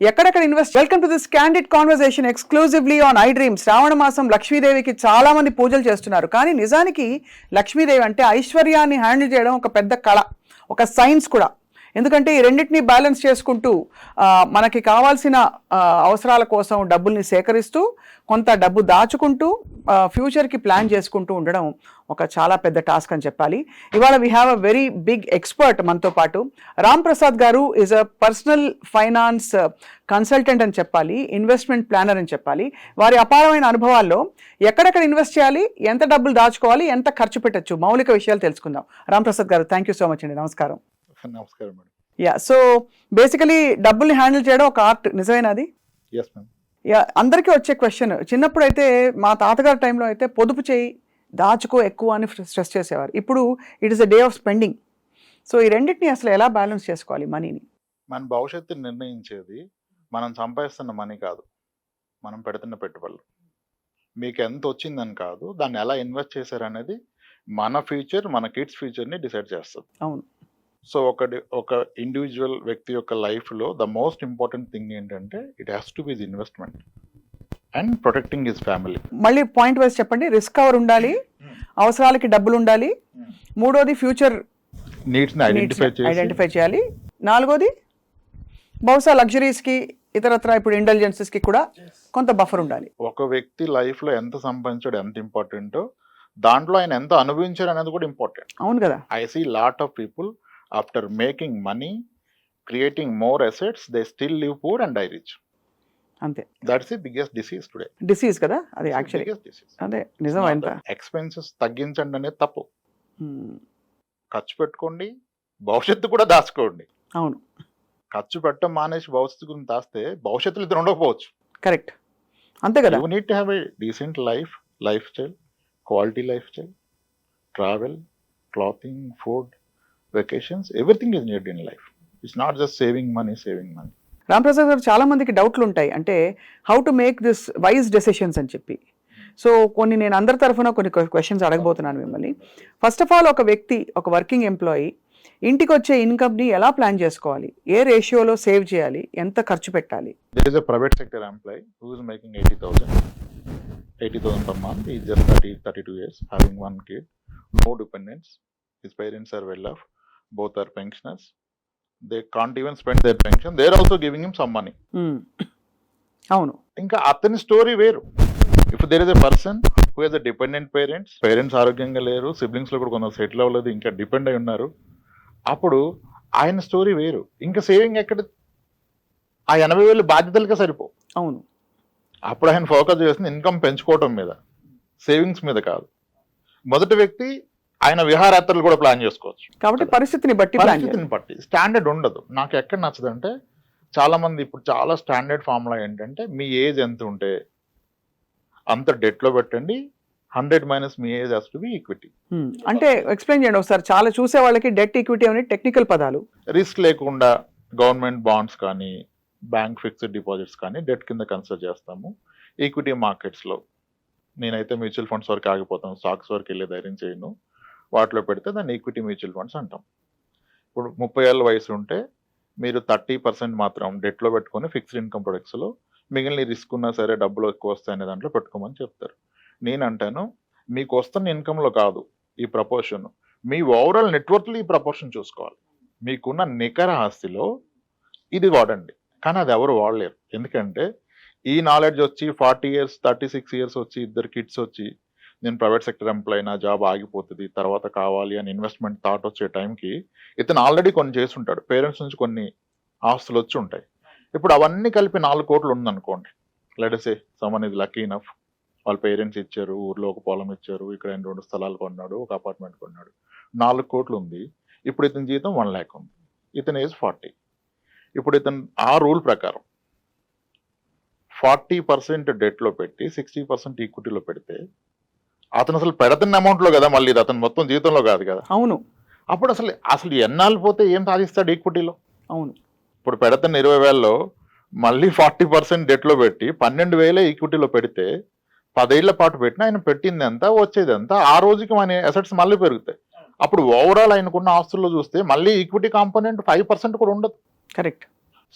ఎక్కడెక్కడ invest. Welcome to this candid conversation exclusively on iDream. శ్రావణ మాసం లక్ష్మీదేవికి చాలా మంది పూజలు చేస్తున్నారు, కానీ నిజానికి లక్ష్మీదేవి అంటే ఐశ్వర్యాన్ని హ్యాండిల్ చేయడం ఒక పెద్ద కళ, ఒక సైన్స్ కూడా. ఎందుకంటే ఈ రెండింటిని బ్యాలెన్స్ చేసుకుంటూ మనకి కావాల్సిన అవసరాల కోసం డబ్బుల్ని సేకరిస్తూ కొంత డబ్బు దాచుకుంటూ ఫ్యూచర్కి ప్లాన్ చేసుకుంటూ ఉండడం ఒక చాలా పెద్ద టాస్క్ అని చెప్పాలి. ఇవాళ we have a very big expert మనతో పాటు. రామ్ ప్రసాద్ గారు is a personal finance consultant అని చెప్పాలి, ఇన్వెస్ట్మెంట్ ప్లానర్ అని చెప్పాలి. వారి అపారమైన అనుభవాల్లో ఎక్కడెక్కడ ఇన్వెస్ట్ చేయాలి, ఎంత డబ్బులు దాచుకోవాలి, ఎంత ఖర్చు పెట్టచ్చు, మౌలిక విషయాలు తెలుసుకుందాం. రామ్ ప్రసాద్ గారు, థ్యాంక్ యూ సో మచ్ అండి. నమస్కారం. నమస్కారం మేడం. యా, సో బేసికలీ డబ్బుల్ని హ్యాండిల్ చేయడం ఒక ఆర్ట్, నిజమేనాది? Yes ma'am. యా, అందరికీ వచ్చే క్వశ్చన్. చిన్నప్పుడు అయితే మా తాతగారి టైంలో అయితే పొదుపు చేయి, దాచుకో ఎక్కువ అని స్ట్రెస్ చేసేవారు. ఇప్పుడు it is a day of spending. So ఈ రెండింటిని అసలు ఎలా బ్యాలెన్స్ చేసుకోవాలి మనీని? మన భవిష్యత్తుని నిర్ణయించేది మనం సంపాదిస్తున్న మనీ కాదు, మనం పెడుతున్న పెట్టుబడులు. మీకు ఎంత వచ్చిందని కాదు, దాన్ని ఎలా ఇన్వెస్ట్ చేశారనేది మన ఫ్యూచర్, మన కిడ్స్ ఫ్యూచర్ని డిసైడ్ చేస్తుంది. అవును. సో ఒక ఇండివిజువల్ వ్యక్తి యొక్క లైఫ్లో ద మోస్ట్ ఇంపార్టెంట్ థింగ్ ఏంటంటే it has to B investment and protecting his family. మళ్ళీ పాయింట్ వైజ్ చెప్పండి. రిస్క్ కవర్ ఉండాలి, అవసరాలకి డబ్బులు ఉండాలి, మూడోది ఫ్యూచర్ నీడ్స్ని ఐడెంటిఫై చేయాలి, నాలుగోది బహుశా లగ్జరీస్కి ఇతరత్ర ఇప్పుడు ఇంటెలిజెన్సెస్కి కూడా కొంత బఫర్ ఉండాలి. ఒక వ్యక్తి లైఫ్లో ఎంత సంపాదించాడు ఎంత ఇంపార్టెంటో, దాంట్లో ఆయన ఎంత అనుభవించారు అనేది కూడా ఇంపార్టెంట్. అవును కదా. I see lot of people after making money, creating more assets, they still live poor and die rich. అంతే. That's the biggest disease today. Disease కదా అది యాక్చువల్లీ. అదే నిజం. ఎంత ఎక్స్పెన్సెస్ తగ్గించండి అనేది తప్పు. ఖర్చు పెట్టుకోండి, భవిష్యత్తు కూడా దాచుకోండి. అవును. ఖర్చు పెట్టడం మానేసి భవిష్యత్తు గురించి దాస్తే భవిష్యత్తులో ఇద్దరు ఉండకపోవచ్చు. కరెక్ట్. అంతే కదా. You need to have a decent life style, quality life style, travel, clothing, food, vacations, everything is need in life. It's not just saving money. Ram Prasad గారు, చాలా మందికి డౌట్లు ఉంటాయి, అంటే how to make this wise decisions అని చెప్పి. So కొన్ని నేను అందరి తరఫున కొన్ని క్వశ్చన్స్ అడగబోతున్నాను మిమ్మల్ని. ఫస్ట్ ఆఫ్ ఆల్, ఒక వ్యక్తి, ఒక వర్కింగ్ ఎంప్లాయీ ఇంటికి వచ్చే ఇన్కమ్ని ఎలా ప్లాన్ చేసుకోవాలి, ఏ రేషియోలో సేవ్ చేయాలి, ఎంత ఖర్చు పెట్టాలి? There is a private sector employee who is making 80,000 per month. He is just 32 years, having one kid, no dependents. His parents are well off. Both are pensioners. They can't even spend their pension. They are also giving him some money. అవును. ఇంకా అతని story వేరు. If there is a person who has a dependent parents ఆరోగ్యంగా లేరు, సిబ్లింగ్స్లో కూడా కొందరు settle అవ్వలేదు, ఇంకా డిపెండ్ అయి ఉన్నారు, అప్పుడు ఆయన స్టోరీ వేరు. ఇంకా సేవింగ్ ఎక్కడ? ఆ 80,000 బాధ్యతలుగా సరిపో. అవును. అప్పుడు ఆయన ఫోకస్ చేస్తుంది ఇన్కమ్ పెంచుకోవటం మీద, సేవింగ్స్ మీద కాదు. మొదటి వ్యక్తి ఆయన విహారయాత్రలు కూడా ప్లాన్ చేసుకోవచ్చు. కాబట్టి పరిస్థితిని బట్టి స్టాండర్డ్ ఉండదు. నాకు ఎక్కడ నచ్చదంటే, చాలా మంది ఇప్పుడు చాలా స్టాండర్డ్ ఫార్ములా ఏంటంటే, మీ ఏజ్ ఎంత ఉంటే అంత డెట్లో పెట్టండి, 100 minus me age has to be equity. అంటే ఎక్స్ప్లెయిన్ చేయండి ఒకసారి. చాలా చూసే వాళ్ళకి డెట్ ఈక్విటీ అనేది టెక్నికల్ పదాలు. రిస్క్ లేకుండా గవర్నమెంట్ బాండ్స్ కానీ, బ్యాంక్ ఫిక్స్డ్ డిపాజిట్స్ కానీ డెట్ కింద కన్సిడర్ చేస్తాము. ఈక్విటీ మార్కెట్స్లో నేనైతే మ్యూచువల్ ఫండ్స్ వరకు ఆగిపోతాను, స్టాక్స్ వరకు వెళ్ళే ధైర్యం చేయను. వాటిలో పెడితే దాన్ని ఈక్విటీ మ్యూచువల్ ఫండ్స్ అంటాం. ఇప్పుడు 30 ఏళ్ళ వయసు ఉంటే మీరు 30% మాత్రం డెట్లో పెట్టుకొని ఫిక్స్డ్ ఇన్కమ్ ప్రొడక్ట్స్లో, మిగిలిన రిస్క్ ఉన్నా సరే డబ్బులు ఎక్కువ వస్తాయనే దాంట్లో పెట్టుకోమని చెప్తారు. నేను అంటాను, మీకు వస్తున్న ఇన్కంలో కాదు ఈ ప్రపోర్షన్, మీ ఓవరాల్ నెట్వర్క్లో ఈ ప్రపోర్షన్ చూసుకోవాలి. మీకున్న నికర ఆస్తిలో ఇది వాడండి. కానీ అది ఎవరు వాడలేరు. ఎందుకంటే ఈ నాలెడ్జ్ వచ్చి 40 ఇయర్స్ 36 ఇయర్స్ వచ్చి, 2 కిడ్స్ వచ్చి, నేను ప్రైవేట్ సెక్టర్ ఎంప్లాయీ, నా జాబ్ ఆగిపోతుంది, తర్వాత కావాలి అని ఇన్వెస్ట్మెంట్ థాట్ వచ్చే టైంకి ఇతను ఆల్రెడీ కొన్ని చేస్తుంటాడు. పేరెంట్స్ నుంచి కొన్ని ఆస్తులు వచ్చి ఉంటాయి. ఇప్పుడు అవన్నీ కలిపి 4 కోట్లు ఉందనుకోండి. Let say someone is lucky enough, వాళ్ళ పేరెంట్స్ ఇచ్చారు, ఊర్లో ఒక పొలం ఇచ్చారు, ఇక్కడ 2 స్థలాలు కొన్నాడు, ఒక అపార్ట్మెంట్ కొన్నాడు, 4 కోట్లు ఉంది. ఇప్పుడు ఇతని జీతం 1 lakh ఉంది, ఇతని ఏజ్ 40. ఇప్పుడు ఇతను ఆ రూల్ ప్రకారం 40% డెట్లో పెట్టి 60% ఈక్విటీలో పెడితే, అతను అసలు పెడుతున్న అమౌంట్లో కదా, మళ్ళీ ఇది అతను మొత్తం జీతంలో కాదు కదా. అవును. అప్పుడు అసలు ఎన్నాళ్ళు పోతే ఏం సాధిస్తాడు ఈక్విటీలో? అవును. ఇప్పుడు పెడుతున్న 20,000లో మళ్ళీ 40% డెట్లో పెట్టి 12,000 ఈక్విటీలో పెడితే, 10 ఏళ్ల పాటు పెట్టినా ఆయన పెట్టింది ఎంత, వచ్చేది ఎంత, ఆ రోజుకి మన అసెట్స్ మళ్ళీ పెరుగుతాయి. అప్పుడు ఓవరాల్ ఆయనకున్న ఆస్తుల్లో చూస్తే మళ్ళీ ఈక్విటీ కాంపోనెంట్ 5% కూడా ఉండదు. కరెక్ట్.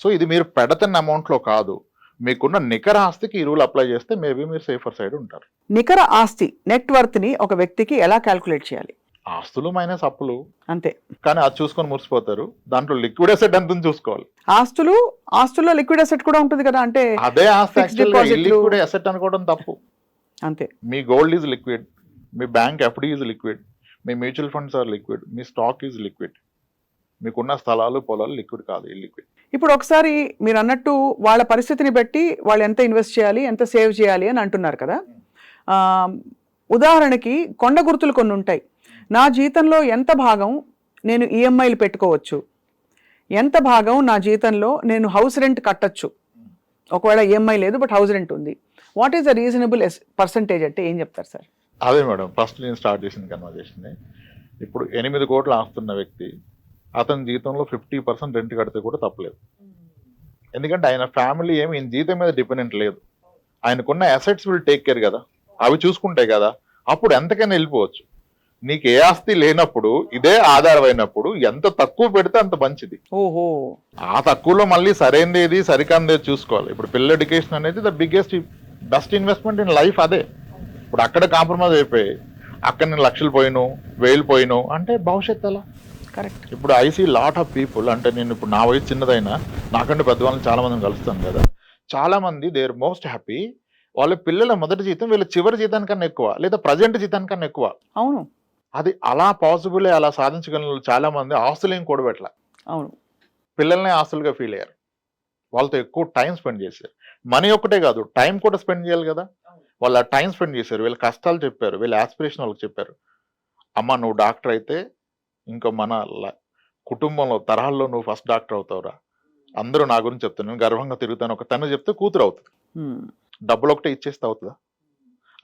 సో ఇది మీరు పెడతన్న అమౌంట్లో కాదు, మీకున్న నికర ఆస్తికి ఈ రూల్ అప్లై చేస్తే మేబీ మీరు సేఫర్ సైడ్ ఉంటారు. నికర ఆస్తి నెట్ వర్త్ ని ఒక వ్యక్తికి ఎలా క్యాల్కులేట్ చేయాలి? ఆస్తులు మైనస్ అప్పులు, అంతే. కానీ అది చూసుకొని మురిసిపోతారు. దాంట్లో లిక్విడ్ అసెట్ ఎంత చూసుకోవాలి. ఆస్తుల్లో లిక్విడ్ అసెట్ కూడా ఉంటుంది కదా, అంటే అదే ఆస్తి fixed deposit లు- లిక్విడ్ అసెట్ అనుకోవడం తప్పు. అంతే. మీ గోల్డ్ ఈజ్ లిక్విడ్, మీ బ్యాంక్ ఎఫ్డి ఈజ్ లిక్విడ్, మీ మ్యూచువల్ ఫండ్స్ ఆర్ లిక్విడ్, మీ స్టాక్ ఈజ్ లిక్విడ్. మీకున్న స్థలాలు పొలాలు లిక్విడ్ కాదు, ఇల్లిక్విడ్. ఇప్పుడు ఒకసారి మీరు అన్నట్టు వాళ్ళ పరిస్థితిని బట్టి వాళ్ళు ఎంత ఇన్వెస్ట్ చేయాలి, ఎంత సేవ్ చేయాలి అని అంటున్నారు కదా. ఆ, ఉదాహరణకి కొండ గుర్తులు కొన్ని ఉంటాయి. నా జీతంలో ఎంత భాగం నేను ఈఎంఐలు పెట్టుకోవచ్చు, ఎంత భాగం నా జీతంలో నేను హౌస్ రెంట్ కట్టచ్చు, ఒకవేళ ఈఎంఐ లేదు బట్ హౌస్ రెంట్ ఉంది. What is the reasonable percentage అంటే ఏం చెప్తారు సార్? అదే మేడం, ఫస్ట్ నేను స్టార్ట్ చేసిన కన్వర్జేషన్. ఇప్పుడు 8 కోట్లు ఆస్తున్న వ్యక్తి అతని జీతంలో 50% రెంట్ కడితే కూడా తప్పలేదు. ఎందుకంటే ఆయన ఫ్యామిలీ ఏమి ఈయన జీతం మీద డిపెండెంట్ లేదు. ఆయనకున్న అసెట్స్ విల్ టేక్ కేర్ కదా, అవి చూసుకుంటాయి కదా, అప్పుడు ఎంతకైనా వెళ్ళిపోవచ్చు. నీకు ఏ ఆస్తి లేనప్పుడు ఇదే ఆధారం అయినప్పుడు ఎంత తక్కువ పెడితే అంత మంచిది. ఓహో. ఆ తక్కువలో మళ్ళీ సరైనది ఏది సరికాందేది చూసుకోవాలి. ఇప్పుడు పిల్లల ఎడ్యుకేషన్ అనేది the best investment in life. అదే ఇప్పుడు అక్కడ కాంప్రమైజ్ అయిపోయి అక్కడ నేను లక్షలు పోయిను, 1000 పోయిను అంటే భవిష్యత్తు ఎలా? కరెక్ట్. ఇప్పుడు I see lot of people, అంటే నేను ఇప్పుడు నా వయసు చిన్నదైనా నాకంటే పెద్దవాళ్ళని చాలా మందిని కలుస్తాను కదా, చాలా మంది దే ఆర్ మోస్ట్ హ్యాపీ. వాళ్ళ పిల్లల మొదటి జీతం వీళ్ళ చివరి జీతానికన్నా ఎక్కువ, లేదా ప్రజెంట్ జీతానికన్నా ఎక్కువ. అవును. అది అలా పాసిబుల్, అలా సాధించగల చాలా మంది ఆస్తులు ఏం కూడబెట్టలే, అవును. పిల్లల్ని ఆస్తులుగా ఫీల్ అయ్యారు. వాళ్ళతో ఎక్కువ టైం స్పెండ్ చేశారు. మనీ ఒక్కటే కాదు, టైం కూడా స్పెండ్ చేయాలి కదా. వాళ్ళు ఆ టైం స్పెండ్ చేశారు, వీళ్ళ కష్టాలు చెప్పారు, వీళ్ళ ఆస్పిరేషన్ వాళ్ళకి చెప్పారు. అమ్మ నువ్వు డాక్టర్ అయితే ఇంకా మన కుటుంబంలో తరహాల్లో నువ్వు ఫస్ట్ డాక్టర్ అవుతావురా, అందరూ నా గురించి చెప్తాను, నేను గర్వంగా తిరుగుతాను. ఒక తను చెప్తే కూతురు అవుతుంది. డబ్బులు ఒకటే ఇచ్చేస్తే అవుతుందా?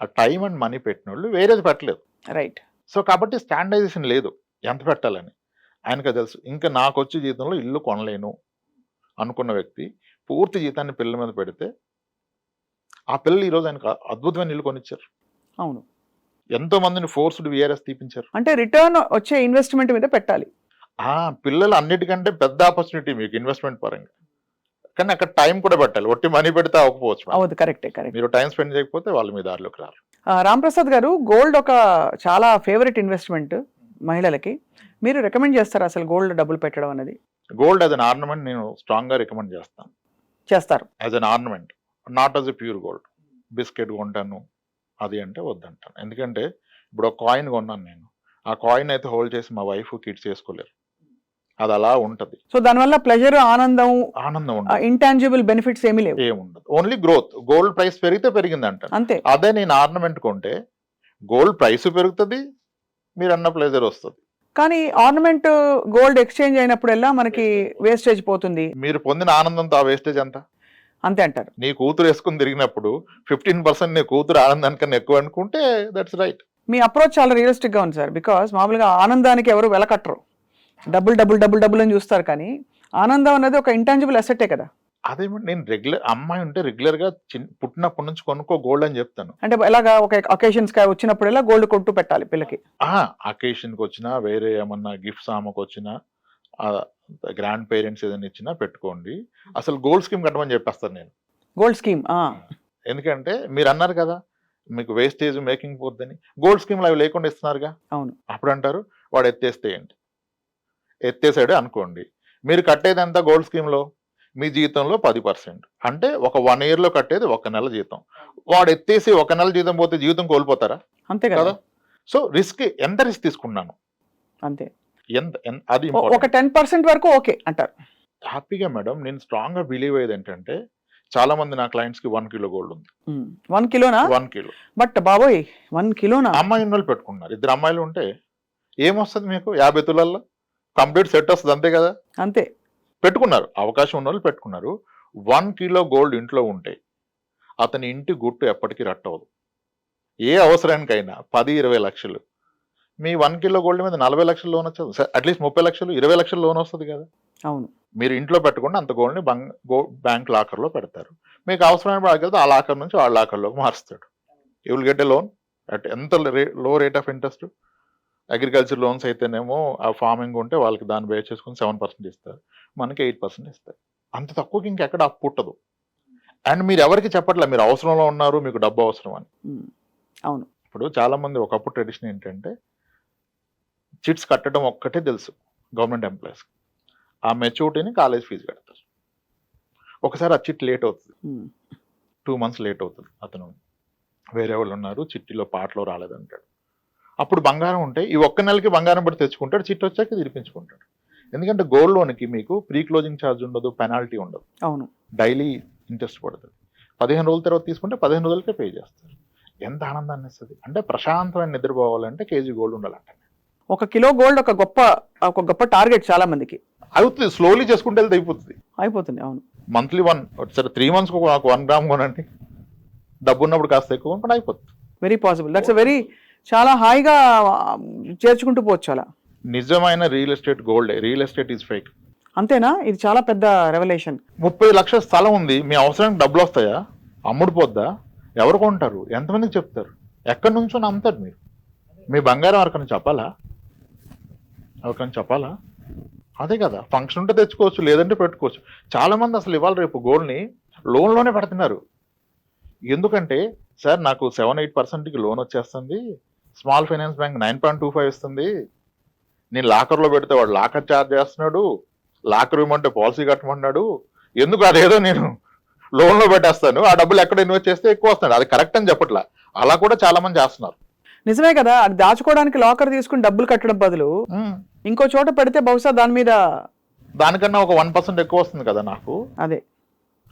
ఆ టైం అండ్ మనీ పెట్టిన వాళ్ళు వేరేది పెట్టలేదు. రైట్. సో కాబట్టి స్టాండర్డైజేషన్ లేదు ఎంత పెట్టాలని. ఆయనకు తెలుసు. ఇంకా నాకు వచ్చే జీతంలో ఇల్లు కొనలేను అనుకున్న వ్యక్తి పూర్తి జీతాన్ని పిల్లల మీద పెడితే ఆ పిల్లలు ఈరోజు ఆయనకు అద్భుతమైన ఇల్లు కొనిచ్చారు. అవును. ఎంతో మందిని ఫోర్స్డ్ విఆర్ఎస్ తీపించారు. అంటే రిటర్న్ వచ్చే ఇన్వెస్ట్మెంట్ మీద పెట్టాలి. పిల్లలు అన్నిటికంటే పెద్ద ఆపర్చునిటీ మీకు ఇన్వెస్ట్మెంట్ పరంగా, కానీ అక్కడ టైం కూడా పెట్టాలి. ఒట్టి మనీ పెడితే అవ్వకపోవచ్చు. అవును, కరెక్టే. కరెక్ట్. మీరు టైం స్పెండ్ చేయకపోతే వాళ్ళు మీ దారిలోకి రారు. రామ్ ప్రసాద్ గారు, గోల్డ్ ఒక చాలా ఫేవరెట్ ఇన్వెస్ట్మెంట్ మహిళలకి. మీరు రికమెండ్ చేస్తారా అసలు గోల్డ్ డబ్బులు పెట్టడం అనేది? గోల్డ్ యాజ్ అన్ ఆర్నమెంట్ నేను స్ట్రాంగ్ గా రికమెండ్ చేస్తాను. చేస్తారు as an ornament, not as a pure gold. Biscuit కొంటాను అది అంటే వద్దంటాను. ఎందుకంటే ఇప్పుడు ఒక కాయిన్ కొన్నాను నేను, ఆ కాయిన్ అయితే హోల్డ్ చేసి మా వైఫ్ కిడ్స్ చేసుకోలేరు. అది అలా ఉంటది. సో దానివల్ల ప్లెజర్, ఆనందం ఉండదు, ఇంటాంజిబుల్ బెనిఫిట్స్ ఏమీ లేవు. ఏముండదు. Only growth. గోల్డ్ ప్రైస్ పెరిగితే పెరిగింది అంట అంతే. అదే నేను ఆర్నమెంట్ కొంటే గోల్డ్ ప్రైస్ పెరుగుతుంది, మీరు అన్న ప్లెజర్ వస్తుంది. కానీ ఆర్నమెంట్ గోల్డ్ ఎక్స్చేంజ్ అయినప్పుడల్లా మనకి వేస్టేజ్ పోతుంది. మీరు పొందిన ఆనందంతో ఆ వేస్టేజ్ ఎంత? అంతే అంటారు. నీ కూతురు వేసుకుని తిరిగినప్పుడు 15% నీ కూతురు ఆనందానికన్నా ఎక్కువ అనుకుంటే దట్స్ రైట్. మీ అప్రోచ్ చాలా రియలిస్టిక్ గా ఉంది సార్. బికాస్ మామూలుగా ఆనందానికి ఎవరు వెలకట్టరు, డబుల్ డబుల్ డబుల్ డబుల్ అని చూస్తారు. కానీ ఆనందం అనేది ఒక ఇంటాంజిబుల్ అసెట్టే కదా. అదేమంటే నేను రెగ్యులర్ అమ్మాయి ఉంటే రెగ్యులర్ గా పుట్టినప్పటి నుంచి కొనుక్కో గోల్డ్ అని చెప్తాను. అంటే ఎలాగా ఒక అకేషన్స్ వచ్చినప్పుడల్లా గోల్డ్ కొట్టు పెట్టాలి పిల్లకి. అకేషన్ కి వచ్చినా, వేరే ఏమన్నా గిఫ్ట్స్ ఆమెకు వచ్చినా, గ్రాండ్ పేరెంట్స్ ఏదైనా ఇచ్చినా పెట్టుకోండి. అసలు గోల్డ్ స్కీమ్ కట్టమని చెప్పేస్తాను నేను. Gold scheme. ఎందుకంటే మీరు అన్నారు కదా మీకు వేస్టేజ్ మేకింగ్ పోద్దని, గోల్డ్ స్కీమ్లు అవి లేకుండా ఇస్తున్నారుగా. అవును. అప్పుడు అంటారు వాడు ఎత్తేస్తే ఏంటి, ఎత్తేసాడే అనుకోండి, మీరు కట్టేది ఎంత గోల్డ్ స్కీమ్లో? మీ జీతంలో 10%, అంటే ఒక 1 year లో కట్టేది 1 నెల జీతం. వాడు ఎత్తేసి 1 నెల జీతం పోతే జీవితం కోల్పోతారా? అంతే కదా. సో రిస్క్ ఎంత రిస్క్ తీసుకున్నాను అంతే. అది ఒక 10% వరకు ఓకే అంటారు హ్యాపీగా. మేడం నేను స్ట్రాంగ్ గా బిలీవ్ అయ్యేది ఏంటంటే చాలా మంది నా క్లయింట్స్ కి 1 kilo గోల్డ్ ఉంది. 1 కిలోనా? 1 kilo. బట్ బాబోయ్ 1 కిలోనా? అమ్మాయి ఉన్నోళ్ళు పెట్టుకున్నారు. 2 అమ్మాయిలు ఉంటే ఏమొస్తుంది మీకు? 50 తులాల్లో కంప్లీట్ సెట్ వస్తుంది. అంతే కదా. అంతే. పెట్టుకున్నారు, అవకాశం ఉన్న వాళ్ళు పెట్టుకున్నారు. 1 kilo గోల్డ్ ఇంట్లో ఉంటే అతని ఇంటి గుట్టు ఎప్పటికీ రట్టవదు. ఏ అవసరానికైనా 10-20 లక్షలు. మీ 1 kilo గోల్డ్ మీద 40 లక్షలు లోన్ వచ్చేది, అట్లీస్ట్ 30 లక్షలు 20 లక్షలు లోన్ వస్తుంది కదా. అవును. మీరు ఇంట్లో పెట్టుకుంటే అంత గోల్డ్ని బ్యాంక్ లాకర్లో పెడతారు. మీకు అవసరమైన వాడికి ఆ లాకర్ నుంచి ఆ లాకర్లోకి మారుస్తాడు. You will get a loan at ఎంత లో rate of interest. Agriculture loans అయితేనేమో ఆ ఫార్మింగ్ ఉంటే వాళ్ళకి దాన్ని బేస్ చేసుకుని 7% ఇస్తారు, మనకి 8% ఇస్తారు. అంత తక్కువకి ఇంకెక్కడ అప్పు పుట్టదు. అండ్ మీరు ఎవరికి చెప్పట్లే మీరు అవసరంలో ఉన్నారు, మీకు డబ్బు అవసరం అని. అవును. ఇప్పుడు చాలా మంది ఒకప్పుడు ట్రెడిషన్ ఏంటంటే చిట్స్ కట్టడం ఒక్కటే తెలుసు గవర్నమెంట్ ఎంప్లాయీస్. ఆ మెచ్యూరిటీని కాలేజ్ ఫీజు కడతారు. ఒకసారి ఆ చిట్ లేట్ అవుతుంది, 2 months లేట్ అవుతుంది, అతను వేరే వాళ్ళు ఉన్నారు చిట్టిలో పాటలో రాలేదంటాడు. అప్పుడు బంగారం ఉంటే ఈ ఒక్క నెలకి బంగారం పడి తెచ్చుకుంటాడు, చిట్టి వచ్చాక తీర్పించుకుంటాడు. ఎందుకంటే గోల్డ్ లోన్కి మీకు ప్రీ క్లోజింగ్ ఛార్జ్ ఉండదు, పెనాల్టీ ఉండదు, అవును, డైలీ ఇంట్రెస్ట్ పడుతుంది. 15 రోజుల తర్వాత తీసుకుంటే 15 రోజులకే పే చేస్తారు. ఎంత ఆనందాన్ని ఇస్తుంది అంటే ప్రశాంతమైన నిద్రపోవాలంటే కేజీ గోల్డ్ ఉండాలంట. 1 కిలో గోల్డ్ ఒక గొప్ప టార్గెట్ చాలా మందికి. అవుతుంది, స్లోలీ చేసుకుంటే వెళ్తే అయిపోతుంది. అవును, మంత్లీ 3 months నాకు 1 గ్రామ్ కొనండి, డబ్బు ఉన్నప్పుడు కాస్త ఎక్కువ కొనుక్కుంటే అయిపోతుంది. Very possible. దట్స్ వెరీ చాలా హాయిగా చేర్చుకుంటూ పోవచ్చు అలా. నిజమైన real estate gold, real estate is fake. అంతేనా? ఇది చాలా పెద్ద రెవల్యూషన్. 30 లక్షల స్థలం ఉంది, మీ అవసరానికి డబ్బులు వస్తాయా? అమ్ముడుపోద్దా? ఎవరు కొంటారు? ఎంతమందికి చెప్తారు? ఎక్కడి నుంచో నమ్ముతారు మీరు? మీ బంగారం ఎవరికైనా చెప్పాలా? అదే కదా, ఫంక్షన్ ఉంటే తెచ్చుకోవచ్చు, లేదంటే పెట్టుకోవచ్చు. చాలా మంది అసలు ఇవాళ రేపు గోల్డ్ని లోన్లోనే పెడుతున్నారు. ఎందుకంటే సార్ నాకు 7-8% లోన్ వచ్చేస్తుంది, స్మాల్ ఫైనాన్స్ బ్యాంక్ 9.25 ఇస్తుంది, నేను లాకర్లో పెడితే వాడు లాకర్ ఛార్జ్ చేస్తున్నాడు, లాకర్ ఇవ్వమంటే పాలసీ కట్టమన్నాడు, ఎందుకు అదేదో నేను లోన్లో పెట్టేస్తాను, ఆ డబ్బులు ఎక్కడ ఇన్వెస్ట్ చేస్తే ఎక్కువ వస్తున్నాడు. అది కరెక్ట్ అని చెప్పట్లా, అలా కూడా చాలా మంది చేస్తున్నారు. నిజమే కదా, అది దాచుకోవడానికి లాకర్ తీసుకుని డబ్బులు కట్టడం బదులు ఇంకో చోట పెడితే బహుశా దానికన్నా ఒక 1% ఎక్కువ వస్తుంది కదా నాకు.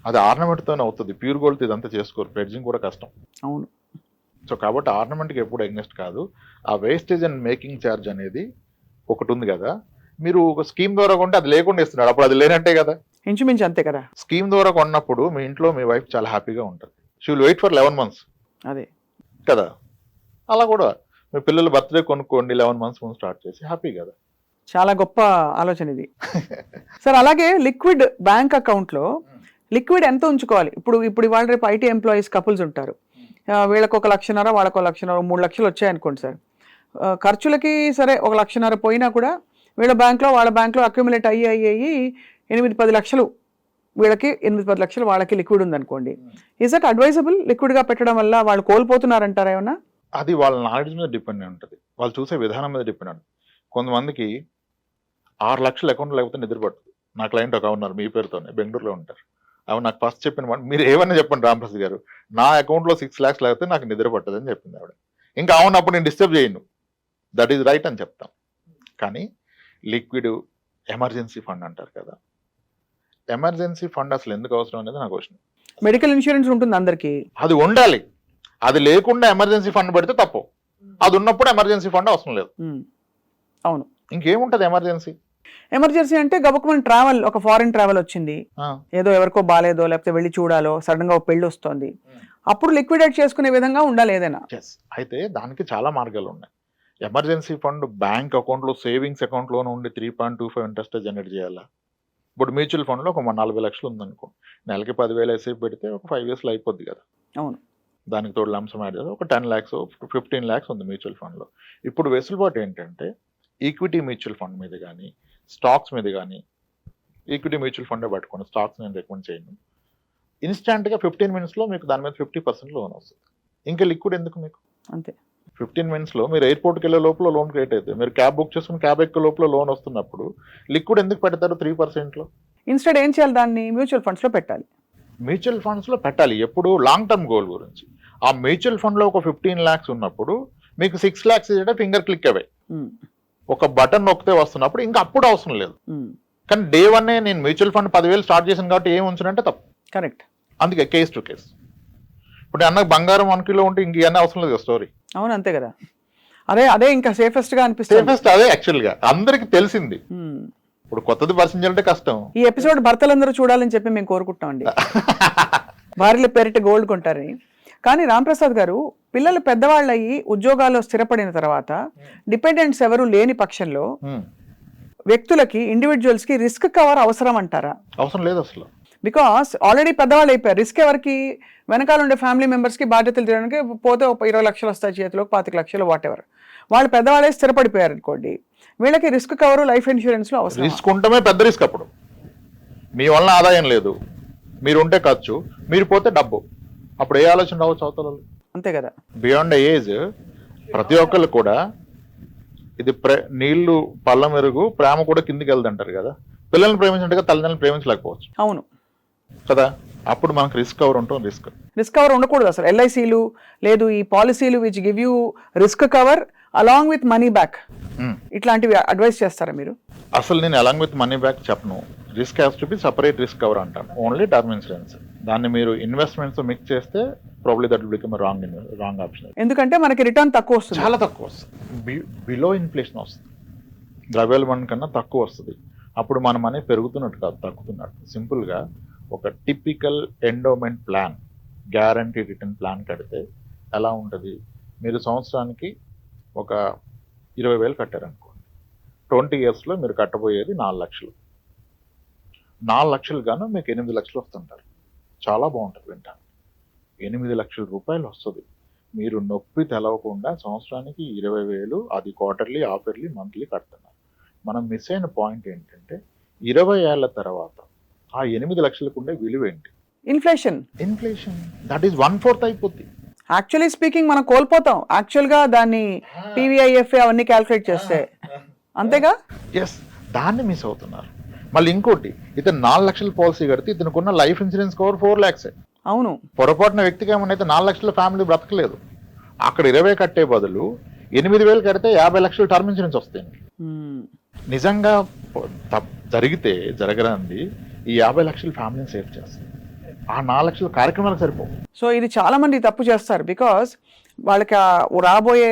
అది ఆర్నమెంట్తోనే అవుతుంది, ప్యూర్ గోల్డ్ ఇదంతా చేసుకోరు, ప్లెడ్జింగ్ కూడా కష్టం. అవును. సో కాబట్టి ఆర్నమెంట్కి ఎప్పుడు ఎగ్నెస్ట్ కాదు. ఆ వేస్టేజ్ అండ్ మేకింగ్ ఛార్జ్ అనేది ఒకటి ఉంది కదా, మీరు ఒక స్కీమ్ ద్వారా కొంటే అది లేకుండా ఇస్తున్నాడు, అప్పుడు అది లేనట్టే కదా. ఇంచుమించు అంతే కదా. స్కీమ్ ద్వారా కొన్నప్పుడు మీ ఇంట్లో మీ వైఫ్ చాలా హ్యాపీగా ఉంటుంది, she will wait for 11 months. అదే కదా, అలా కూడా మీ పిల్లల బర్త్డే కొనుక్కోండి, 11 months ముందు స్టార్ట్ చేసి హ్యాపీ కదా. చాలా గొప్ప ఆలోచన ఇది. సార్ అలాగే లిక్విడ్ బ్యాంక్ అకౌంట్లో లిక్విడ్ ఎంత ఉంచుకోవాలి? ఇప్పుడు ఇవాళ రేపు ఐటీ ఎంప్లాయీస్ కపుల్స్ ఉంటారు, వీళ్ళకి 1.5 లక్ష, వాళ్ళకి 1 లక్ష, 3 లక్షలు వచ్చాయనుకోండి సార్. ఖర్చులకి సరే 1 లక్ష పోయినా కూడా వీళ్ళ బ్యాంక్లో వాళ్ళ బ్యాంక్లో అక్యుములేట్ అయ్యి 8-10 లక్షలు వీళ్ళకి, 8-10 లక్షలు వాళ్ళకి లిక్విడ్ ఉందనుకోండి. Is that advisable? లిక్విడ్గా పెట్టడం వల్ల వాళ్ళు కోల్పోతున్నారంటారా ఏమన్నా? అది వాళ్ళ నాలెడ్జ్ మీద డిపెండ్ ఉంటుంది, వాళ్ళు చూసే విధానం మీద డిపెండ్ ఉంటుంది. కొంతమందికి 6 లక్షలు అకౌంట్ లేకపోతే నిద్ర పడుతుంది. నా క్లయింట్ ఒక ఉన్నారు మీ పేరుతోనే, బెంగళూరులో ఉంటారు. అవి నాకు ఫస్ట్ చెప్పిన మాట, మీరు ఏమన్నా చెప్పండి రామప్రసాద్ గారు, నా అకౌంట్లో 6 lakhs లేకపోతే నాకు నిద్ర పట్టదు అని చెప్పింది ఆవిడ. ఇంకా అవునప్పుడు నేను డిస్టర్బ్ చేయను, దట్ ఈజ్ రైట్ అని చెప్తాం. కానీ లిక్విడ్ ఎమర్జెన్సీ ఫండ్ అంటారు కదా, ఎమర్జెన్సీ ఫండ్ అసలు ఎందుకు అవసరం అనేది నా క్వశ్చన్. మెడికల్ ఇన్సూరెన్స్ ఉంటుంది అందరికి, అది ఉండాలి. అది లేకుండా ఎమర్జెన్సీ ఫండ్ పెడితే తప్పు, అది ఉన్నప్పుడు ఎమర్జెన్సీ ఫండ్ అవసరం లేదు. అవును. ఇంకేముంటది ఎమర్జెన్సీ అంటే గబుక్కుమని ట్రావెల్, ఒక ఫారిన్ ట్రావెల్ వచ్చింది, ఏదో ఎవరికో బాలేదో లేకపోతే వెళ్ళి చూడాలో, సడన్ గా ఒక పెళ్లి వస్తుంది, అప్పుడు లిక్విడేట్ చేసుకునే విధంగా ఉండాలి ఏదైనా. అయితే దానికి చాలా మార్గాలు ఉన్నాయి. ఎమర్జెన్సీ ఫండ్ బ్యాంక్ అకౌంట్లో, సేవింగ్స్ అకౌంట్లో ఉండి 3.25 ఇంట్రెస్ట్ జనరేట్ చేయాలా? ఇప్పుడు మ్యూచువల్ ఫండ్లో ఒక 40 లక్షలు ఉందనుకో, నెలకి 10,000 వేసి పెడితే ఒక 5 yearsలో అయిపోద్ది కదా. అవును. దానికి తోడు లంసం యాడ్ చేస్తే ఒక 10 lakhs 15 lakhs ఉంది మ్యూచువల్ ఫండ్లో. ఇప్పుడు వెసులుబాటు ఏంటంటే ఈక్విటీ మ్యూచువల్ ఫండ్ మీద కానీ, స్టాక్స్ మీద కానీ, ఈక్విటీ మ్యూచువల్ ఫండే పట్టుకోండి, స్టాక్స్ నేను రికమెండ్ చేయను. ఇన్స్టాంట్గా 15 minutesలో మీకు దాని మీద 50% లోన్ వస్తుంది. ఇంకా లిక్విడ్ ఎందుకు మీకు? అంతే. 15 minutesలో మీరు ఎయిర్పోర్ట్కి వెళ్ళే లోపల లోన్ క్రియేట్ అవుతుంది, మీరు క్యాబ్ బుక్ చేసుకుని క్యాబ్ ఎక్కే లోపల లోన్ వస్తున్నప్పుడు లిక్విడ్ ఎందుకు పెడతారు 3%లో? ఇన్స్టెడ్ ఏం చేయాలి, దాన్ని మ్యూచువల్ ఫండ్స్లో పెట్టాలి. మ్యూచువల్ ఫండ్స్లో పెట్టాలి ఎప్పుడు లాంగ్ టర్మ్ గోల్ గురించి. ఆ మ్యూచువల్ ఫండ్లో ఒక 15 lakhs ఉన్నప్పుడు మీకు 6 lakhs ఫింగర్ క్లిక్ అవే, ఒక బటన్ నొక్కితే వస్తున్నప్పుడు ఇంకా అప్పుడు అవసరం లేదు. కానీ డే 1 నేను మ్యూచువల్ ఫండ్ 10,000 స్టార్ట్ చేశాను కాబట్టి ఏం ఉంచునంటే తప్పు. కరెక్ట్. అందుకే కేస్ టు కేస్. ఇప్పుడు అన్న బంగారం 1 kilo ఉంటే ఇంక ఇవన్నీ అవసరం లేదు స్టోరీ. అవును, అంతే కదా. అదే ఇంకా సేఫెస్ట్ గా అనిపిస్తుంది. సేఫెస్ట్ అదే యాక్చువల్ గా అందరికి తెలిసింది. ఇప్పుడు కొత్తది పరిశీలించాలంటే కష్టం. ఈ ఎపిసోడ్ భర్తలందరూ చూడాలని చెప్పి మేము కోరుకుంటామండి, భార్యల పేరిట గోల్డ్ కొంటారని. కానీ రాంప్రసాద్ గారు, పిల్లలు పెద్దవాళ్ళు అయ్యి ఉద్యోగాల్లో స్థిరపడిన తర్వాత డిపెండెంట్స్ ఎవరు లేని పక్షంలో వ్యక్తులకి, ఇండివిజువల్స్ కి రిస్క్ కవర్ అవసరం అంటారా? అవసరం లేదు అసలు. బికాస్ ఆల్రెడీ పెద్దవాళ్ళు అయిపోయారు, రిస్క్ ఎవరికి? వెనకాల ఉండే ఫ్యామిలీ మెంబర్స్ కి బాధ్యతలు తీయడానికి పోతే 20 లక్షలు వస్తాయి చేతిలో, 25 లక్షలు, వాట్ ఎవర్. వాళ్ళు పెద్దవాళ్ళే స్థిరపడిపోయారు అనుకోండి, వీళ్ళకి రిస్క్ కవర్, లైఫ్ ఇన్సూరెన్స్ లో అవసరం. రిస్క్ ఉండటమే పెద్ద రిస్క్. అప్పుడు మీ వలన ఆదాయం లేదు, మీరు ఉంటే ఖర్చు, మీరు పోతే డబ్బు. అప్పుడు ఏ ఆలోచన రావచ్చు అవతల వాళ్ళకి? అంతే కదా. బియాండ్ ఏజ్ ప్రతి ఒక్కళ్ళు కూడా ఇది నీళ్లు పళ్ళ మెరుగు, ప్రేమ కూడా కిందికి వెళ్తుంటారు కదా. పిల్లల్ని ప్రేమించినట్టుగా తల్లిదండ్రులను ప్రేమించలేకపోవచ్చు అవును కదా. అప్పుడు మనకు రిస్క్ కవర్ ఉంటుంది. రిస్క్ కవర్ ఉండకూడదు అసలు. ఎల్ఐసీలు లేదు ఈ పాలసీలు which give you risk cover along with money back, ఇట్లాంటివి అడ్వైస్ చేస్తారా మీరు? అసలు నేను అలాంగ్ విత్ మనీ బ్యాక్ చెప్పను. Risk has to be separate risk cover అంటాను. Only term insurance. దాన్ని మీరు ఇన్వెస్ట్మెంట్స్ మిక్స్ చేస్తే probably that will become wrong option. ఎందుకంటే మనకి రిటర్న్ తక్కువ వస్తుంది, చాలా తక్కువ వస్తుంది. బిలో ఇన్ఫ్లేషన్ వస్తుంది, ద్రవ్యోల్బణం కన్నా తక్కువ వస్తుంది. అప్పుడు మన మనీ పెరుగుతున్నట్టు కాదు, తగ్గుతున్నట్టు. సింపుల్గా ఒక typical endowment plan, guarantee return plan కడితే ఎలా ఉంటుంది? మీరు సంవత్సరానికి ఒక 20,000 కట్టారనుకోండి, 20 yearsలో మీరు కట్టబోయేది 4 లక్షలు. 4 లక్షలు గాను మీకు 8 లక్షలు వస్తుంటారు. చాలా బాగుంటుంది వింటాను. 8 లక్షల రూపాయలు వస్తుంది. మీరు నొప్పి తెలవకుండా సంవత్సరానికి 20,000, అది క్వార్టర్లీ, హాఫ్ ఇయర్లీ, మంత్లీ కడుతున్నారు. మనం మిస్ అయిన పాయింట్ ఏంటంటే 20 ఏళ్ల తర్వాత ఆ 8 లక్షలకు ఉండే విలువ ఏంటి? ఇన్ఫ్లేషన్ దట్ ఈస్ 1/4 అయిపోద్ది. యాక్చువల్లీ స్పీకింగ్ మనం కోల్పోతాం యాక్చువల్గా దాన్ని పీవీఐఎఫ్ అవన్నీ క్యాల్కులేట్ చేస్తే, అంతేగా. ఎస్, దాన్ని మిస్ అవుతున్నారు. మళ్ళీ ఇంకోటి, ఇతను 4 లక్షల పాలసీ కడితే ఇతనుకున్న లైఫ్ ఇన్సూరెన్స్ కవర్ 4 lakhs. అవును, పొరపాటున వ్యక్తికి ఏమన్నా 4 లక్షల ఫ్యామిలీ బ్రతకలేదు. అక్కడ 20 కట్టే బదులు 8,000 కడితే 50 లక్షలు టర్మ్ ఇన్సూరెన్స్ వస్తాయి. నిజంగా జరిగితే జరగరాంది ఈ 50 లక్షలు ఫ్యామిలీని సేవ్ చేస్తుంది. ఆ 4 లక్షల కార్యక్రమాలకు సరిపోవు. సో ఇది చాలా మంది తప్పు చేస్తారు. బికాస్ వాళ్ళకి రాబోయే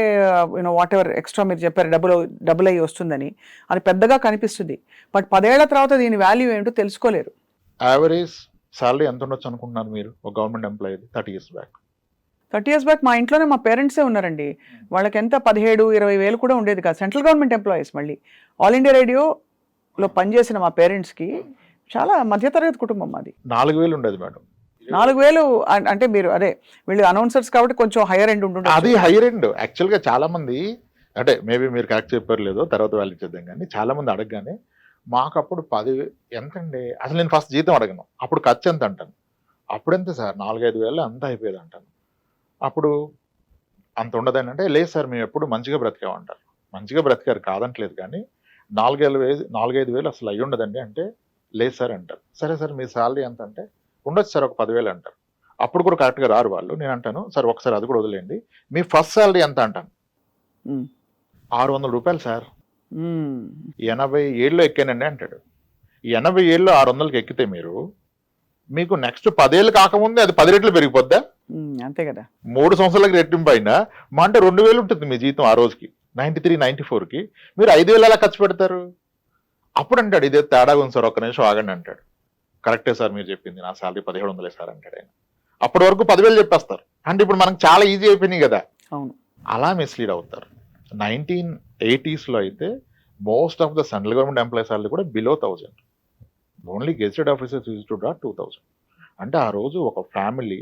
వాట్ ఎవర్ ఎక్స్ట్రా మీరు చెప్పారు డబుల్ అయ్యి వస్తుందని, అది పెద్దగా కనిపిస్తుంది. బట్ 10 ఏళ్ల తర్వాత దీని వాల్యూ ఏంటో తెలుసుకోలేరు. యావరేజ్ సాలరీ ఎంత ఉండొచ్చు అనుకుంటున్నారు మీరు ఒక government employee 30 years back? 30 years back మా ఇంట్లోనే మా పేరెంట్సే ఉన్నారండి. వాళ్ళకి ఎంత 17-20 వేలు కూడా ఉండేది కాదు. Central government employees. మళ్ళీ ఆల్ ఇండియా రేడియోలో పనిచేసిన మా పేరెంట్స్కి చాలా మధ్యతరగతి కుటుంబం అది. 4,000 ఉండేది మేడం. 4,000 అంటే మీరు అదే వీళ్ళు అనౌన్సర్స్ కాబట్టి కొంచెం హైయర్ ఎండ్ ఉంటుంది. అది హైయర్ ఎండ్. యాక్చువల్గా చాలా మంది, అంటే మేబీ మీరు కరెక్ట్ చెప్పారు లేదో తర్వాత వాళ్ళు ఇచ్చేద్దాం, కానీ చాలా మంది అడగగానే మాకు అప్పుడు 10 ఎంతండి, అసలు నేను ఫస్ట్ జీతం అడగను, అప్పుడు ఖర్చు ఎంత అంటాను. అప్పుడెంత సార్? 4-5 వేలు అంతా అయిపోయేది అంటాను. అప్పుడు అంత ఉండదని అంటే, లేదు సార్ మేము ఎప్పుడు మంచిగా బ్రతికామంటారు. మంచిగా బ్రతికారు కాదంటలేదు, కానీ 4-5 వేలు అసలు అయ్యి ఉండదండి అంటే, లేదు సార్ అంటారు. సరే సార్ మీ శాలరీ ఎంత అంటే, ఉండొచ్చు సార్ ఒక 10,000 అంటారు. అప్పుడు కూడా కరెక్ట్గా రారు వాళ్ళు. నేను అంటాను, సార్ ఒకసారి అది కూడా వదిలేండి, మీ ఫస్ట్ శాలరీ ఎంత అంటాను. 600 రూపాయలు సార్. 80 ఏళ్ళు ఎక్కానండి అంటాడు. 80 ఏళ్ళు 600కి ఎక్కితే మీరు, మీకు నెక్స్ట్ 10 ఏళ్ళు కాకముందే అది 10 రెట్లు పెరిగిపోద్దా? అంతే కదా. 3 సంవత్సరాలకి రెట్టింపు అయినా మా అంటే 2,000 ఉంటుంది మీ జీతం ఆ రోజుకి. 93-94కి మీరు 5,000 ఎలా ఖర్చు పెడతారు? అప్పుడు అంటాడు, ఇదే తేడాగా ఉంది సార్, ఒక్క నిమిషం ఆగండి అంటాడు. కరెక్టే సార్ మీరు చెప్పింది, నా శాలరీ 1,700 సార్ అంటాడు ఆయన. అప్పటి వరకు 10,000 చెప్పేస్తారు. అంటే ఇప్పుడు మనకు చాలా ఈజీ అయిపోయినాయి కదా. అవును, అలా మిస్లీడ్ అవుతారు. 1980sలో అయితే most of the central government employees salary కూడా below 1,000. Only gazetted officers use to draw 2,000. అంటే ఆ రోజు ఒక ఫ్యామిలీ,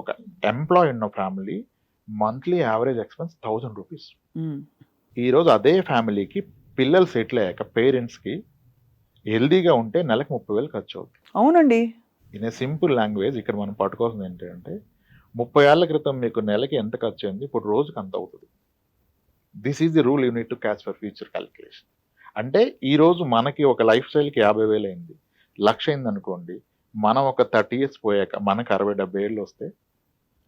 ఒక ఎంప్లాయీ ఉన్న family monthly average expense 1,000 rupees. ఈరోజు అదే ఫ్యామిలీకి పిల్లలు సెటిల్ అయ్యాక పేరెంట్స్కి హెల్దీగా ఉంటే నెలకు 30,000 ఖర్చు అవుతుంది. అవునండి. ఇన్ ఏ సింపుల్ లాంగ్వేజ్ ఇక్కడ మనం పట్టుకోవాల్సింది ఏంటంటే, 30 ఏళ్ల క్రితం మీకు నెలకి ఎంత ఖర్చు అయింది, ఇప్పుడు రోజుకి అంత అవుతుంది. This is the rule you need to catch for future calculation. అంటే ఈరోజు మనకి ఒక లైఫ్ స్టైల్కి 50,000 అయింది, 1,00,000 అయింది అనుకోండి. మనం ఒక 30 years పోయాక మనకు 60-70 ఏళ్ళు వస్తే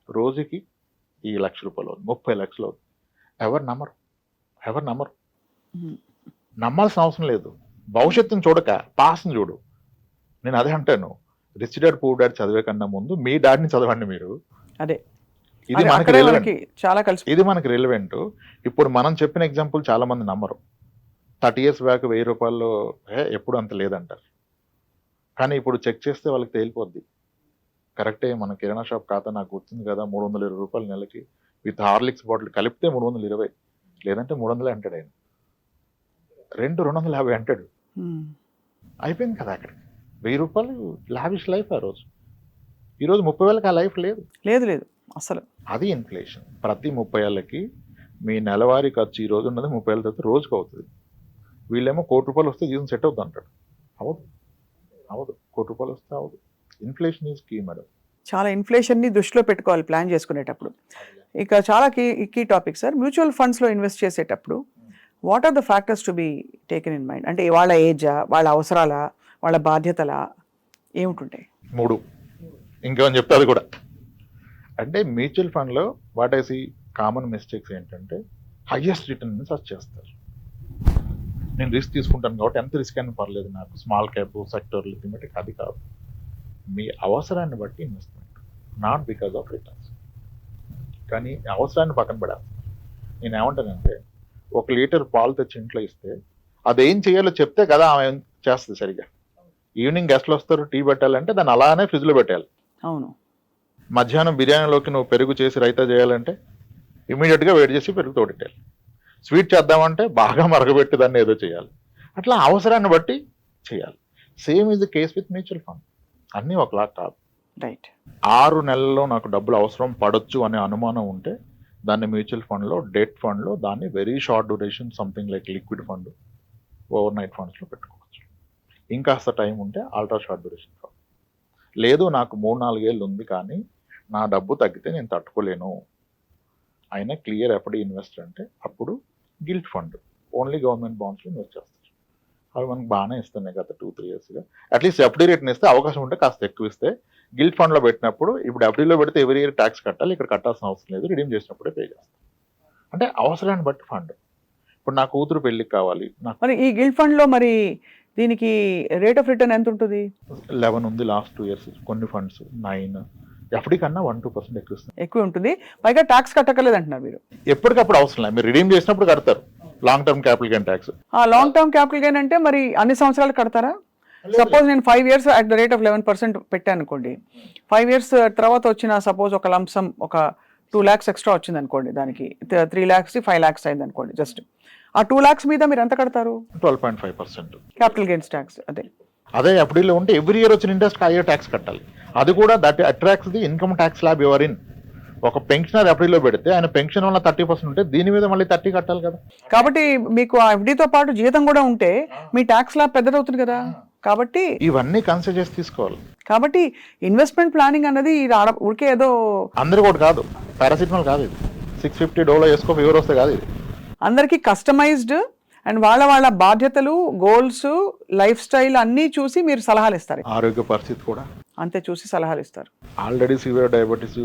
రోజుకి ఈ 1,00,000 రూపాయలు అవుతుంది, 30 లక్షలు అవుతుంది. ఎవరు నమ్మరు. నమ్మాల్సిన అవసరం లేదు. భవిష్యత్తును చూడక పాస్ట్ని చూడు. నేను అదే అంటాను, రిచ్ డాడ్ పూర్ డాడ్ చదివే కన్నా ముందు మీ డాడ్ని చదవండి మీరు. అదే ఇది మనకి రిలవెంట్. చాలా కలిసి ఇది మనకి రిలవెంట్. ఇప్పుడు మనం చెప్పిన ఎగ్జాంపుల్ చాలా మంది నమ్మరు. 30 years బ్యాక్ 1,000 రూపాయలు ఎప్పుడు అంత లేదంటారు. కానీ ఇప్పుడు చెక్ చేస్తే వాళ్ళకి తేలిపోద్ది. కరెక్టే, మన కిరాణా షాప్ ఖాతా నాకు గుర్తుంది కదా, 320 రూపాయలు నెలకి, విత్ హార్లిక్స్ బాటిల్ కలిపితే 320, లేదంటే 300 అంటాడు ఆయన. 250 అంటాడు. అయిపోయింది కదా అక్కడ. 1,000 రూపాయలు లావిష్ లైఫ్ ఆ రోజు. ఈరోజు 30,000కి ఆ లైఫ్ లేదు అసలు. అది ఇన్ఫ్లేషన్. ప్రతి 30 ఏళ్ళకి మీ నెలవారీ ఖర్చు ఈ రోజు ఉన్నది 30 ఏళ్ళ తర్వాత రోజుకు అవుతుంది. వీళ్ళేమో 1,00,00,000 రూపాయలు వస్తే జీతం సెట్ అవుతుంది అంటాడు. అవును, అవదు, ₹1 వస్తే అవదు. Inflation is key madam. చాలా ఇన్ఫ్లేషన్ని దృష్టిలో పెట్టుకోవాలి ప్లాన్ చేసుకునేటప్పుడు. ఇక చాలా కీ టాపిక్ సార్, మ్యూచువల్ ఫండ్స్లో ఇన్వెస్ట్ చేసేటప్పుడు what are the factors to be taken in mind? అంటే వాళ్ళ ఏజా, వాళ్ళ అవసరాలా, వాళ్ళ బాధ్యతలా, ఏమిటుంటాయి? 3 ఇంకేమని చెప్తే అది కూడా. అంటే మ్యూచువల్ ఫండ్లో what I see common mistakes ఏంటంటే హైయెస్ట్ రిటర్న్ సర్చ్ చేస్తారు. నేను రిస్క్ తీసుకుంటాను కాబట్టి ఎంత రిస్క్ అయినా పర్లేదు నాకు, స్మాల్ క్యాప్ సెక్టర్ లిమిటెడ్, అది కాదు. మీ అవసరాన్ని బట్టి investment, not because of returns. కానీ అవసరాన్ని పక్కన పడాలి. నేను ఏమంటానంటే 1 లీటర్ పాలు తెచ్చి ఇంట్లో ఇస్తే అదేం చేయాలో చెప్తే కదా ఆమె చేస్తుంది సరిగా. ఈవినింగ్ గెస్ట్లు వస్తారు, టీ పెట్టాలంటే దాన్ని అలానే ఫ్రిడ్జ్లో పెట్టాలి. అవును. మధ్యాహ్నం బిర్యానీలోకి నువ్వు పెరుగు చేసి రైతా చేయాలంటే ఇమీడియట్గా వేడి చేసి పెరుగు తోడెట్టాలి. స్వీట్ చేద్దామంటే బాగా మరగబెట్టి దాన్ని ఏదో చేయాలి. అట్లా అవసరాన్ని బట్టి చేయాలి. Same is the case with mutual fund. అన్నీ ఒకలా కాదు. రైట్. 6 నెలల్లో నాకు డబ్బులు అవసరం పడొచ్చు అనే అనుమానం ఉంటే దాన్ని మ్యూచువల్ ఫండ్లో, డెట్ ఫండ్లో, దాన్ని very short duration something like liquid fund, over night ఫండ్స్లో పెట్టుకోవచ్చు. ఇంకాస్త టైం ఉంటే అల్ట్రా షార్ట్ డ్యూరేషన్ ఫండ్. లేదు నాకు 3-4 ఏళ్ళు ఉంది కానీ నా డబ్బు తగ్గితే నేను తట్టుకోలేను అయినా క్లియర్ ఎఫ్డి ఇన్వెస్టర్ అంటే అప్పుడు గిల్ట్ ఫండ్, ఓన్లీ గవర్నమెంట్ బాండ్స్లో ఇన్వెస్ట్ చేస్తారు. అవి మనకు బాగానే ఇస్తున్నాయి గత 2-3 ఇయర్స్గా. అట్లీస్ట్ ఎఫ్డీ రేట్ని ఇస్తే అవకాశం ఉంటే కాస్త ఎక్కువ ఇస్తే. గిల్ట్ ఫండ్లో పెట్టినప్పుడు ఇప్పుడు ఎఫ్డీలో పెడితే ఎవరి ఇయర్ ట్యాక్స్ కట్టాలి, ఇక్కడ కట్టాల్సిన అవసరం లేదు, రిడీమ్ చేసినప్పుడే పే చేస్తాం. అంటే అవసరాన్ని బట్టి ఫండ్. ఇప్పుడు నా కూతురు పెళ్ళికి కావాలి, నాకు మరి ఈ గిల్డ్ ఫండ్లో మరి దీనికి రేట్ ఆఫ్ రిటర్న్ ఎంత ఉంటుంది? 11 ఉంది లాస్ట్ 2 ఇయర్స్, కొన్ని ఫండ్స్ 9, ఎఫ్డీ కన్నా 1-2% ఎక్కువ ఇస్తుంది. ఎక్కువ ఉంటుంది, పైగా ట్యాక్స్ కట్టకలేదు అంటున్నారు మీరు. ఎప్పటికప్పుడు అవసరం లేదు, మీరు రిడీమ్ చేసినప్పుడు కడతారు long term capital gain tax. ఆ లాంగ్ టర్మ్ క్యాపిటల్ గెయిన్ అంటే మరి అన్ని సంవత్సరాలు కడతారా? సపోజ్ నేను 5 years at the rate of 11% పెట్టాను అనుకోండి, 5 years తర్వాత వచ్చిన సపోజ్ ఒక లంసమ్ ఒక 2 lakhs ఎక్స్ట్రా వచ్చింది అనుకోండి, దానికి 3 lakhs 5 lakhs అయింది అనుకోండి, జస్ట్ ఆ 2 lakhs మీద మీరు ఎంత కడతారు? 12.5% క్యాపిటల్ గెయిన్స్ ట్యాక్స్. అదే ఎఫ్డీలో ఉంటే ఎవ్రీ ఇయర్ వచ్చిన ఇంట్రెస్ట్ అయ్యే ట్యాక్స్ కట్టాలి. అది కూడా that attracts the income tax slab your in. ఒక పెన్షనర్ ఎఫ్డీలో పెడితే ఆయన పెన్షన్ వల్ల 30% ఉంటే దీని మీద మళ్ళీ 30 కట్టాలి కదా. కాబట్టి మీకు ఆ ఎఫ్డీతో పాటు జీతం కూడా ఉంటే మీ ట్యాక్స్ స్లాబ్ పెద్దదవుతుంది కదా. కాబట్టి ఇవన్నీ కన్సిడర్ చేసి తీసుకోవాలి. కాబట్టి ఇన్వెస్ట్మెంట్ ప్లానింగ్ అన్నది ఊరికే ఏదో అందరికీ ఒకటి కాదు, పారాసిటమాల్ కాదు ఇది. 650 డోలో వేసుకో ఫీవర్ వస్తే కాదు ఇది. అందరికీ కస్టమైజ్డ్ అండ్ వాళ్ళ వాళ్ళ బాధ్యతలు, గోల్స్, లైఫ్ స్టైల్ అన్నీ చూసి మీరు సలహాలు ఇస్తారు. ఆరోగ్య పరిస్థితి కూడా అంతే చూసి సలహాలు ఇస్తారు. Already severe diabetes,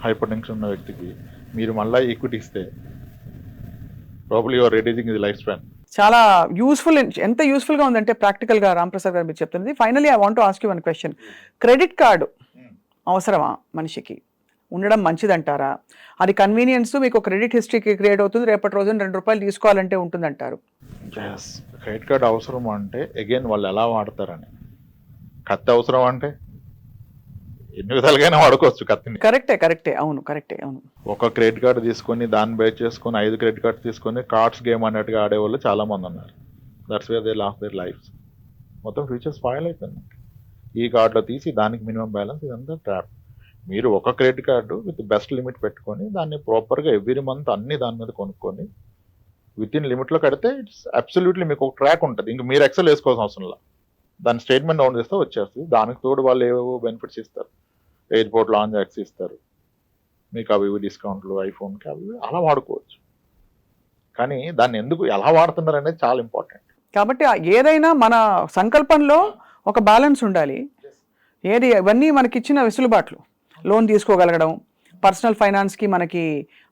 hyper tension ఉన్న వ్యక్తికి మీరు మళ్ళీ ఈక్విటీ ఇస్తే probably your reducing the life span. చాలా యూస్ఫుల్. ఎంత యూస్ఫుల్గా ఉందంటే ప్రాక్టికల్గా రాంప్రసాద్ గారు మీరు చెప్తున్నది. Finally I want to ask you one question. Credit card అవసరమా మనిషికి? ఉండడం మంచిదంటారా? అది కన్వీనియన్స్, మీకు క్రెడిట్ హిస్టరీకి క్రియేట్ అవుతుంది, రేపటి రోజున ₹2 తీసుకోవాలంటే ఉంటుందంటారు. క్రెడిట్ కార్డ్ అవసరం అంటే అగైన్ వాళ్ళు ఎలా వాడతారని. కత్తి అవసరం అంటే ఎన్ని విధాలుగా వాడుకోవచ్చు కత్తిని. కరెక్టే. అవును. ఒక క్రెడిట్ కార్డు తీసుకొని దాన్ని బేస్ చేసుకొని 5 క్రెడిట్ కార్డు తీసుకొని కార్డ్స్ గేమ్ అన్నట్టుగా ఆడేవాళ్ళు చాలా మంది ఉన్నారు. That's where they last there lifes. మొత్తం ఫ్యూచర్ స్పాయిల్ అయిపోయింది. ఈ కార్డులో తీసి దానికి మినిమం బ్యాలెన్స్, ఇదంతా ట్రాప్. మీరు ఒక credit card with best limit పెట్టుకొని దాన్ని ప్రాపర్గా ఎవ్రీ మంత్ అన్ని దాని మీద కొనుక్కొని విత్ ఇన్ లిమిట్లో కడితే ఇట్స్ అబ్సల్యూట్లీ మీకు ఒక ట్రాక్ ఉంటుంది. ఇంక మీరు ఎక్సెల్ వేసుకోవాల్సిన అవసరం లేదు. దాని స్టేట్మెంట్ డౌన్ చేస్తే వచ్చేస్తుంది. దానికి తోడు వాళ్ళు ఏవేవో బెనిఫిట్స్ ఇస్తారు, ఎయిర్పోర్ట్ లాంజ్ యాక్సెస్ ఇస్తారు మీకు, అవి డిస్కౌంట్లు, ఐఫోన్కి అవి అలా వాడుకోవచ్చు. కానీ దాన్ని ఎందుకు ఎలా వాడుతున్నారు అనేది చాలా ఇంపార్టెంట్. కాబట్టి ఏదైనా మన సంకల్పంలో ఒక బ్యాలెన్స్ ఉండాలి. ఇవన్నీ మనకిచ్చిన వెసులుబాట్లు, లోన్ తీసుకోగలగడం, పర్సనల్ ఫైనాన్స్కి మనకి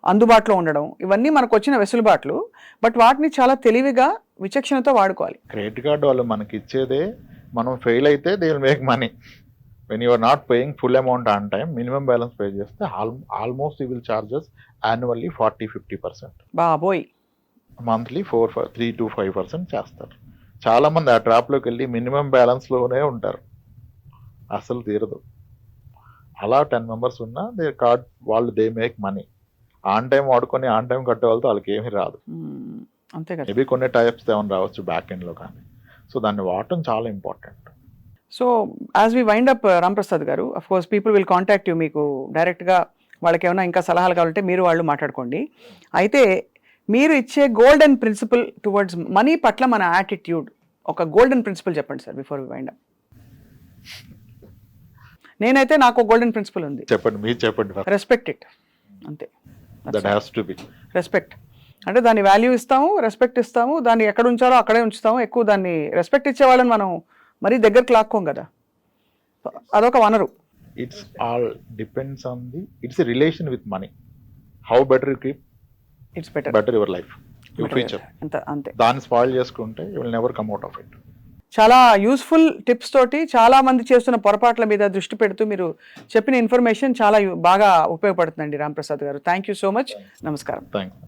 అందుబాటులో ఉండడం, ఇవన్నీ మనకు వచ్చిన వెసులుబాట్లు. బట్ వాటిని చాలా తెలివిగా, విచక్షణతో వాడుకోవాలి. క్రెడిట్ కార్డు వాళ్ళు మనకి ఇచ్చేదే, మనం ఫెయిల్ అయితే they will make money. When you are not paying full amount on time, minimum balance pay చేస్తే almost you will charges annually 40-50%. బాబోయ్. మంత్లీ 3-5% చేస్తారు. చాలామంది ఆ ట్రాప్లోకి వెళ్ళి మినిమం బ్యాలెన్స్లోనే ఉంటారు, అసలు తీరదు. అలా 10 members ఉన్నా దే కార్డ్ వాళ్ళు they make money. On time వాడుకొని ఆన్ టైం కట్టే వాళ్ళతో వాళ్ళకి ఏమీ రాదు. అంతే కదా. మేబీ కొన్ని టైప్స్ ఏమైనా రావచ్చు బ్యాక్ ఎండ్లో, కానీ సో దాన్ని వాడటం చాలా important. So as we wind up Ramprasad గారు, of course people will contact you. మీకు డైరెక్ట్గా వాళ్ళకి ఏమైనా ఇంకా సలహాలు కావాలంటే మీరు వాళ్ళు మాట్లాడుకోండి. అయితే మీరు ఇచ్చే గోల్డెన్ ప్రిన్సిపల్ టువర్డ్స్ మనీ పట్ల మన యాటిట్యూడ్, ఒక గోల్డెన్ ప్రిన్సిపల్ చెప్పండి sir before we wind up. నేనైతే నాకు గోల్డెన్ ప్రిన్సిపల్ ఉంది, చెప్పండి, మీరు చెప్పండి. రెస్పెక్ట్ ఇట్, అంతే. That has to be respect అంటే దాన్ని వాల్యూ ఇస్తాము, రెస్పెక్ట్ ఇస్తాము, దాన్ని ఎక్కడ ఉంచాలో అక్కడే ఉంచుతాము. ఎక్కువ దాన్ని రెస్పెక్ట్ ఇచ్చేవాళ్ళని మనం మరీ దగ్గరికి లాక్కోం కదా, అదొక వనరు. It's all depends on the it's relation with money. How better you keep it's better, better your life, your future. అంతే. దాన్ని స్పాయిల్ చేసుకుంటే you will never come out of it. చాలా యూస్ఫుల్ టిప్స్ తోటి చాలా మంది చేస్తున్న పొరపాట్ల మీద దృష్టి పెడుతూ మీరు చెప్పిన ఇన్ఫర్మేషన్ చాలా బాగా ఉపయోగపడుతుందండి రాంప్రసాద్ గారు. Thank you so much. నమస్కారం. థ్యాంక్స్.